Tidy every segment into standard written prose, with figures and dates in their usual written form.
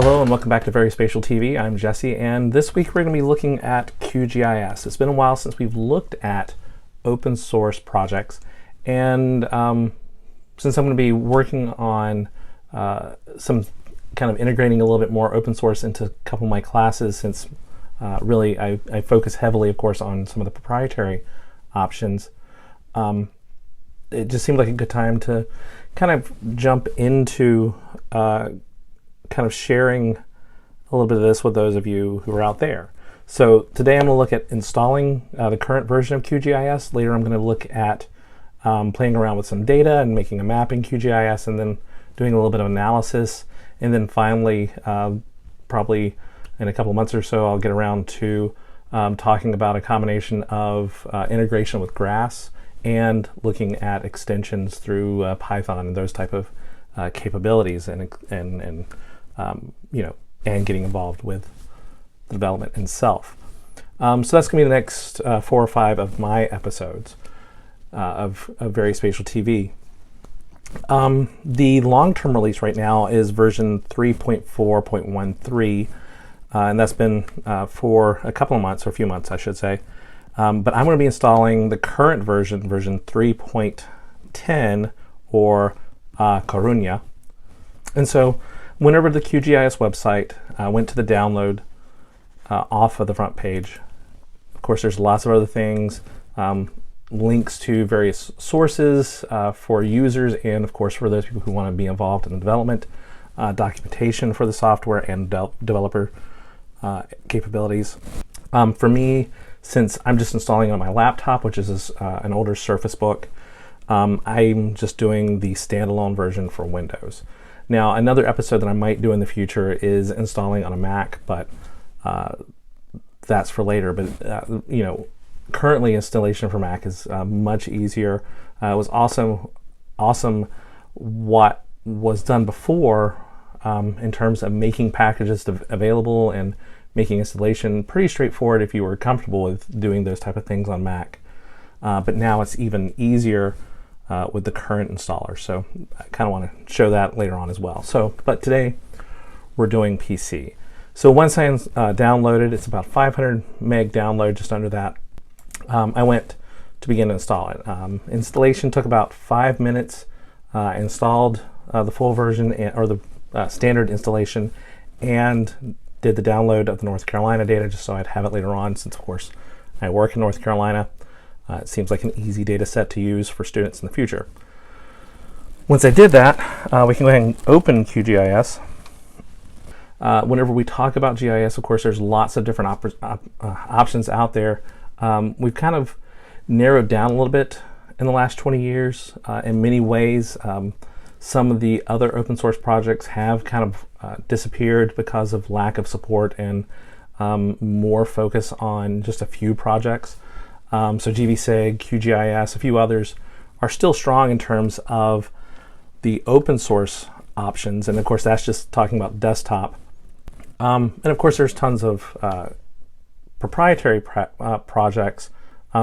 Hello and welcome back to VerySpatialTV. I'm Jesse, and this week we're going to be looking at QGIS. It's been a while since we've looked at open source projects, and since I'm going to be working on some kind of integrating a little bit more open source into a couple of my classes, since really I focus heavily, of course, on some of the proprietary options, it just seemed like a good time to kind of jump into kind of sharing a little bit of this with those of you who are out there. So today I'm going to look at installing the current version of QGIS. Later I'm going to look at playing around with some data and making a map in QGIS, and then doing a little bit of analysis. And then finally, probably in a couple of months or so, I'll get around to talking about a combination of integration with GRASS and looking at extensions through Python and those type of capabilities, and getting involved with the development itself. So that's going to be the next 4 or 5 of my episodes of VerySpatialTV. The long-term release right now is version 3.4.13, and that's been for a couple of months, or a few months, I should say. But I'm going to be installing the current version, version 3.10, or Coruña. And so went over to the QGIS website, went to the download off of the front page. Of course, there's lots of other things, links to various sources for users, and of course for those people who want to be involved in the development, documentation for the software, and developer capabilities. For me, since I'm just installing on my laptop, which is an older Surface Book, I'm just doing the standalone version for Windows. Now, another episode that I might do in the future is installing on a Mac, but that's for later. But currently installation for Mac is much easier. It was also awesome what was done before in terms of making packages available and making installation pretty straightforward if you were comfortable with doing those type of things on Mac. But now it's even easier with the current installer. So I kind of want to show that later on as well. But today we're doing PC. So once I downloaded, it's about 500 meg download, just under that. I went to begin to install it. Installation took about 5 minutes. Installed the full version, or the standard installation, and did the download of the North Carolina data just so I'd have it later on, since of course I work in North Carolina. It seems like an easy data set to use for students in the future. Once I did that, we can go ahead and open QGIS. Whenever we talk about GIS, of course, there's lots of different options out there. We've kind of narrowed down a little bit in the last 20 years. In many ways, some of the other open source projects have kind of disappeared because of lack of support and more focus on just a few projects. So GVSig, QGIS, a few others are still strong in terms of the open source options, and of course that's just talking about desktop. And of course there's tons of proprietary projects.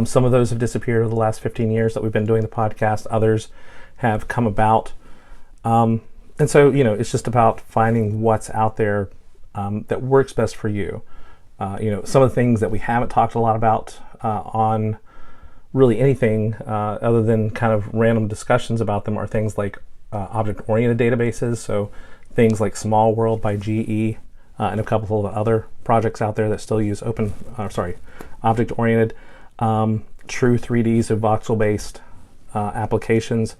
Some of those have disappeared over the last 15 years that we've been doing the podcast. Others have come about. And so, it's just about finding what's out there that works best for you. Some of the things that we haven't talked a lot about on really anything other than kind of random discussions about them are things like object-oriented databases, so things like Small World by GE, and a couple of other projects out there that still use object-oriented, true 3D, so voxel-based applications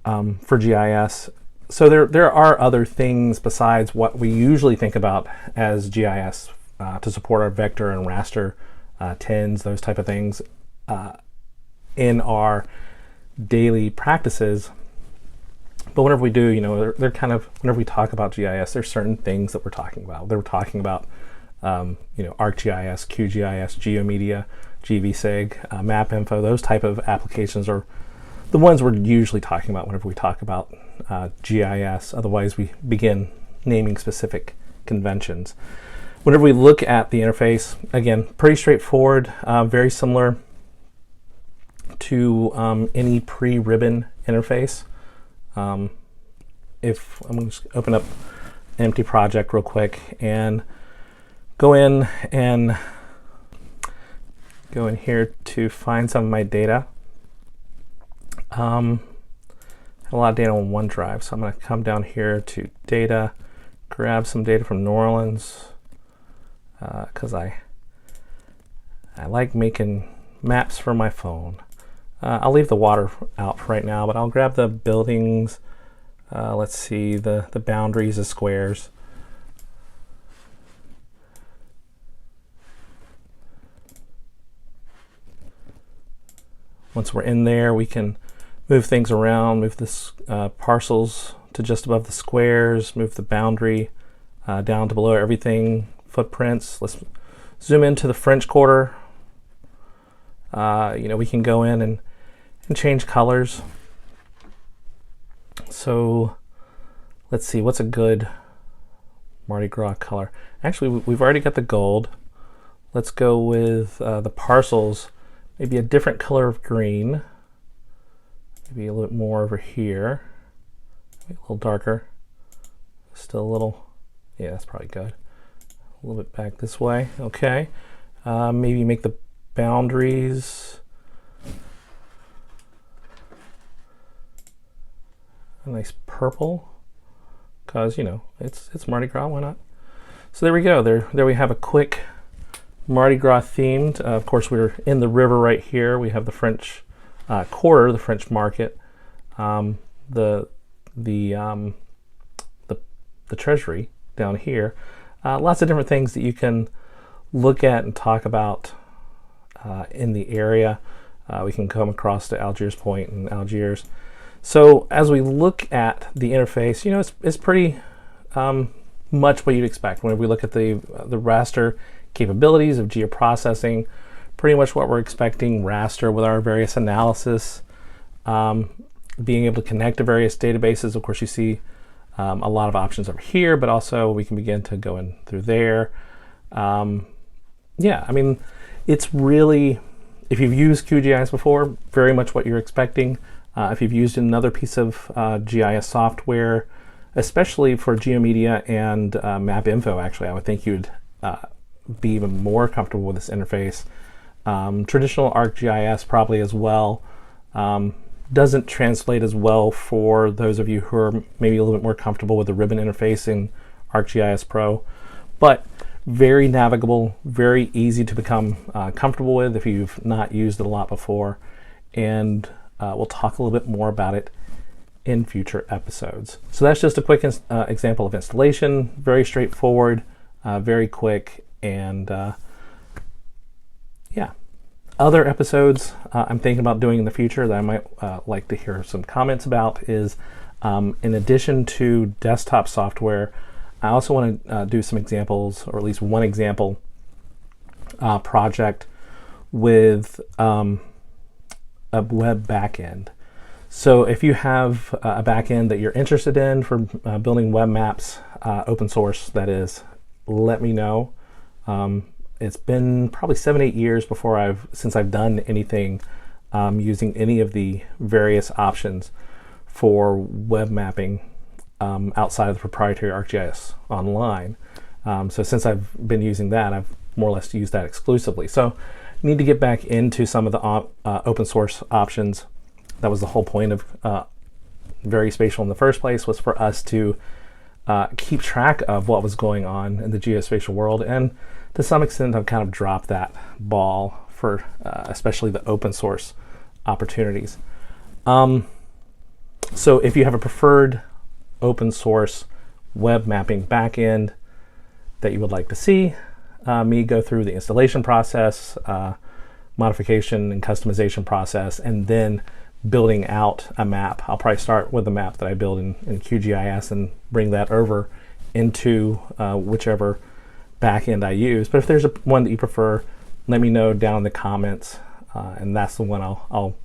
for GIS. So there are other things besides what we usually think about as GIS to support our vector and raster TINs, those type of things in our daily practices. But whenever we do, they're kind of, whenever we talk about GIS, there's certain things that we're talking about. They're talking about, ArcGIS, QGIS, GeoMedia, GVSig, MapInfo. Those type of applications are the ones we're usually talking about whenever we talk about GIS. Otherwise, we begin naming specific conventions. Whenever we look at the interface, again, pretty straightforward, very similar to any pre-ribbon interface. If I'm going to open up empty project real quick and go in here to find some of my data. A lot of data on OneDrive, so I'm going to come down here to data, grab some data from New Orleans, because I like making maps for my phone. I'll leave the water out for right now, but I'll grab the buildings. Let's see, the boundaries as squares. Once we're in there, we can move things around, move this parcels to just above the squares, move the boundary down to below everything, footprints. Let's zoom into the French Quarter. We can go in and change colors. So let's see, what's a good Mardi Gras color? Actually, we've already got the gold. Let's go with the parcels, maybe a different color of green. Maybe a little bit more over here. Maybe a little darker. Still a little, yeah, that's probably good. A little bit back this way, okay. Maybe make the boundaries a nice purple, because it's Mardi Gras, why not? So there we go. There we have a quick Mardi Gras themed. Of course, we're in the river right here. We have the French Quarter, the French Market, the Treasury down here. Lots of different things that you can look at and talk about in the area. We can come across to Algiers Point and Algiers. So as we look at the interface, it's pretty much what you'd expect. When we look at the raster capabilities of geoprocessing, pretty much what we're expecting. Raster with our various analysis, being able to connect to various databases. Of course, you see a lot of options over here, but also we can begin to go in through there. Yeah, I mean, it's really, if you've used QGIS before, very much what you're expecting. If you've used another piece of GIS software, especially for GeoMedia and MapInfo, actually, I would think you'd be even more comfortable with this interface. Traditional ArcGIS probably as well. Doesn't translate as well for those of you who are maybe a little bit more comfortable with the ribbon interface in ArcGIS Pro, but very navigable, very easy to become comfortable with if you've not used it a lot before, and we'll talk a little bit more about it in future episodes. So that's just a quick example of installation, very straightforward, very quick, and yeah. Other episodes I'm thinking about doing in the future that I might like to hear some comments about is, in addition to desktop software, I also want to do some examples, or at least one example project with a web backend. So if you have a backend that you're interested in for building web maps, open source that is, let me know. It's been probably 7-8 years since I've done anything using any of the various options for web mapping outside of the proprietary ArcGIS Online. So since I've been using that, I've more or less used that exclusively. So I need to get back into some of the open source options. That was the whole point of VerySpatial in the first place, was for us to keep track of what was going on in the geospatial world. And to some extent, I've kind of dropped that ball for especially the open source opportunities. So if you have a preferred open source web mapping backend that you would like to see me go through the installation process, modification and customization process, and then building out a map. I'll probably start with the map that I build in QGIS and bring that over into whichever backend I use. But if there's one that you prefer, let me know down in the comments, and that's the one I'll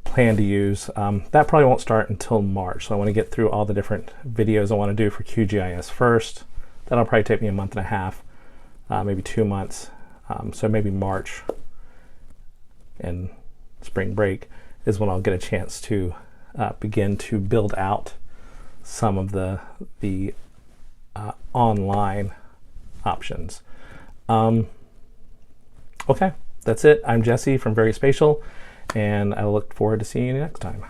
plan to use. That probably won't start until March, so I want to get through all the different videos I want to do for QGIS first. That'll probably take me a month and a half, maybe 2 months. So maybe March and spring break is when I'll get a chance to begin to build out some of the online options. Okay, that's it. I'm Jesse from VerySpatial, and I look forward to seeing you next time.